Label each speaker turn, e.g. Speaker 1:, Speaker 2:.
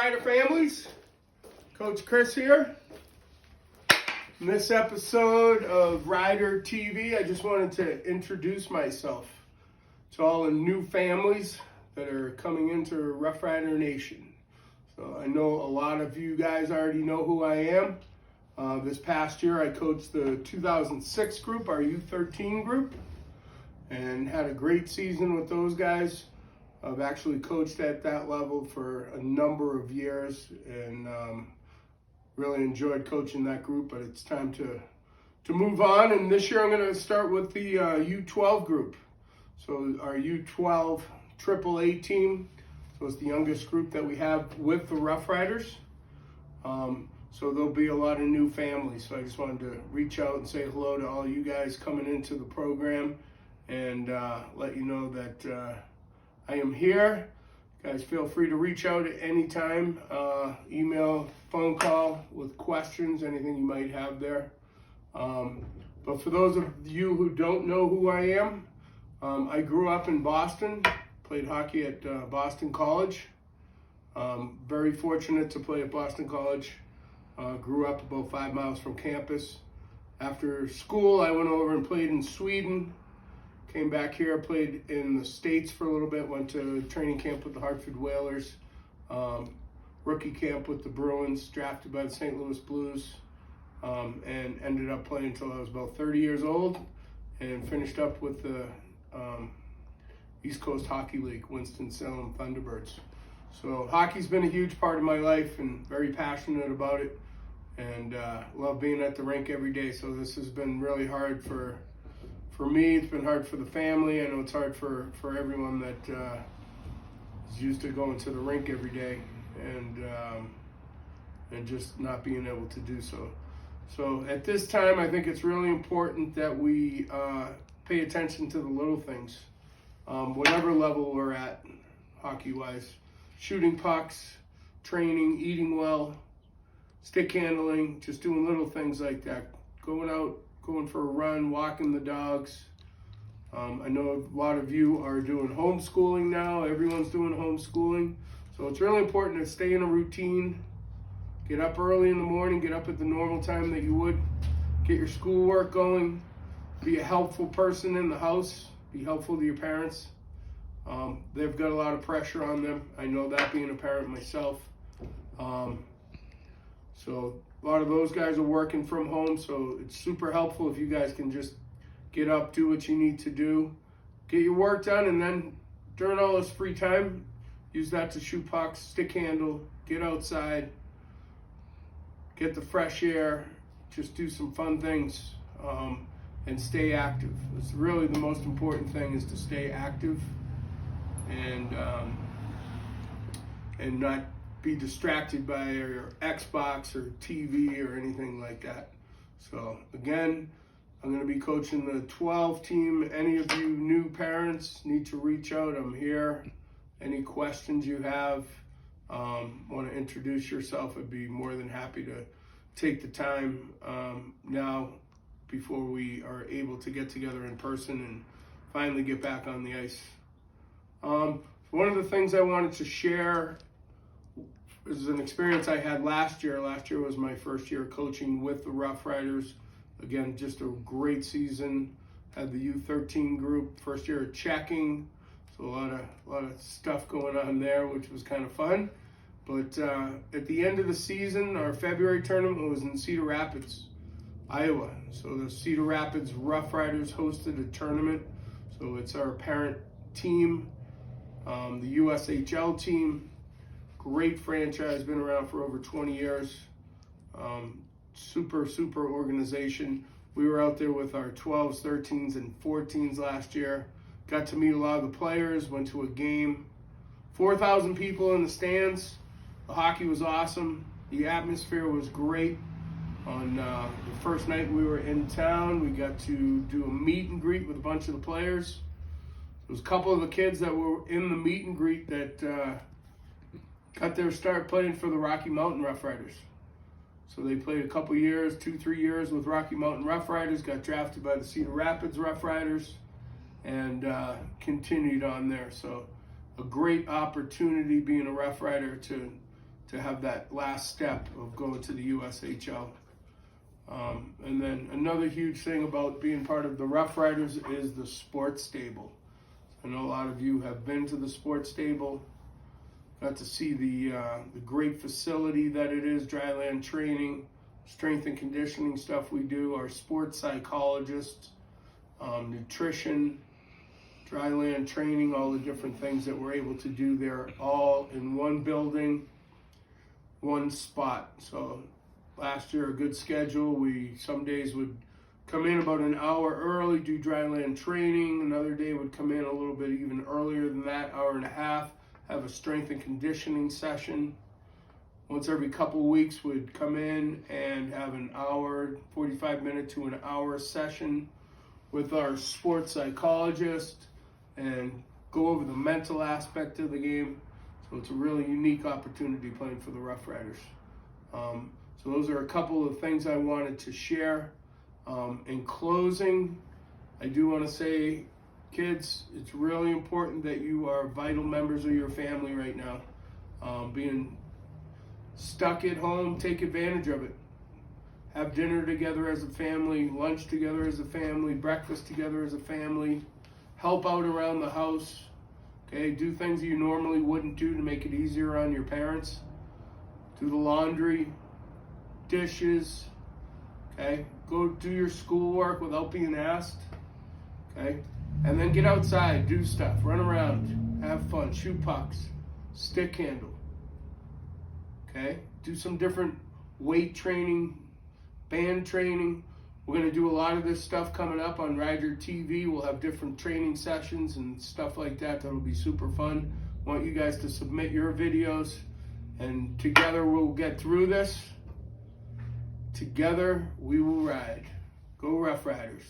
Speaker 1: Rider families, Coach Chris here. In this episode of Rider TV, I just wanted to introduce myself to all the new families that are coming into Rough Rider Nation. So I know a lot of you guys already know who I am. This past year I coached the 2006 group, our U13 group, and had a great season with those guys. I've actually coached at that level for a number of years and really enjoyed coaching that group, but it's time to move on. And this year I'm going to start with the U12 group. So our U12 AAA team, so it's the youngest group that we have with the Rough Riders. So there'll be a lot of new families. So I just wanted to reach out and say hello to all you guys coming into the program and let you know that I am here. Guys, feel free to reach out at any time, email, phone call with questions, anything you might have there. But for those of you who don't know who I am, I grew up in Boston, played hockey at Boston College. Very fortunate to play at Boston College. Grew up about 5 miles from campus. After school, I went over and played in Sweden. Came back here, played in the States for a little bit, went to training camp with the Hartford Whalers, rookie camp with the Bruins, drafted by the St. Louis Blues, and ended up playing until I was about 30 years old, and finished up with the East Coast Hockey League, Winston-Salem Thunderbirds. So hockey's been a huge part of my life and very passionate about it, and love being at the rink every day. So this has been really hard for me. It's been hard for the family. I know it's hard for everyone that is used to going to the rink every day and just not being able to do so. So at this time, I think it's really important that we pay attention to the little things, whatever level we're at, hockey-wise. Shooting pucks, training, eating well, stick handling, just doing little things like that. Going out, going for a run, walking the dogs. I know a lot of you are doing homeschooling now. Everyone's doing homeschooling. So it's really important to stay in a routine. Get up early in the morning, get up at the normal time that you would. Get your schoolwork going. Be a helpful person in the house. Be helpful to your parents. They've got a lot of pressure on them. I know that, being a parent myself. So a lot of those guys are working from home, so it's super helpful if you guys can just get up, do what you need to do, get your work done, and then during all this free time, use that to shoot pucks, stick handle, get outside, get the fresh air, just do some fun things, and stay active. It's really the most important thing, is to stay active and not be distracted by your Xbox or TV or anything like that. So again, I'm going to be coaching the 12 team. Any of you new parents need to reach out. I'm here. Any questions you have, want to introduce yourself, I'd be more than happy to take the time now before we are able to get together in person and finally get back on the ice. One of the things I wanted to share is an experience I had last year. Last year was my first year coaching with the Rough Riders. Again, just a great season. Had the U13 group, first year of checking, so a lot of stuff going on there, which was kind of fun. But at the end of the season, our February tournament was in Cedar Rapids, Iowa. So the Cedar Rapids Rough Riders hosted a tournament. So it's our parent team, the USHL team. Great franchise, been around for over 20 years. Super organization. We were out there with our 12s, 13s, and 14s last year. Got to meet a lot of the players, went to a game. 4,000 people in the stands. The hockey was awesome. The atmosphere was great. On the first night we were in town, we got to do a meet and greet with a bunch of the players. There was a couple of the kids that were in the meet and greet that got their start playing for the Rocky Mountain Rough Riders. So they played a couple years, 2-3 years with Rocky Mountain Rough Riders, got drafted by the Cedar Rapids Rough Riders, and continued on there. So a great opportunity being a Rough Rider to to have that last step of going to the USHL. And then another huge thing about being part of the Rough Riders is the sports stable. I know a lot of you have been to the sports stable, got to see the great facility that it is, dryland training, strength and conditioning stuff we do, our sports psychologists, nutrition, dryland training, all the different things that we're able to do there, all in one building, one spot. So last year, a good schedule. We some days would come in about an hour early, do dryland training. Another day would come in a little bit even earlier than that, hour and a half, have a strength and conditioning session. Once every couple of weeks, we'd come in and have an hour, 45-minute to an hour session with our sports psychologist and go over the mental aspect of the game. So it's a really unique opportunity playing for the Rough Riders. So those are a couple of things I wanted to share. In closing, I do want to say, kids, it's really important that you are vital members of your family right now. Being stuck at home, take advantage of it. Have dinner together as a family, lunch together as a family, breakfast together as a family. Help out around the house. Okay, do things you normally wouldn't do to make it easier on your parents. Do the laundry, dishes, okay? Go do your schoolwork without being asked, okay? And then get outside, do stuff, run around, have fun, shoot pucks, stick handle, okay? Do some different weight training, band training. We're going to do a lot of this stuff coming up on Rider TV. We'll have different training sessions and stuff like that. That'll be super fun. I want you guys to submit your videos, and together we'll get through this. Together we will ride. Go Rough Riders.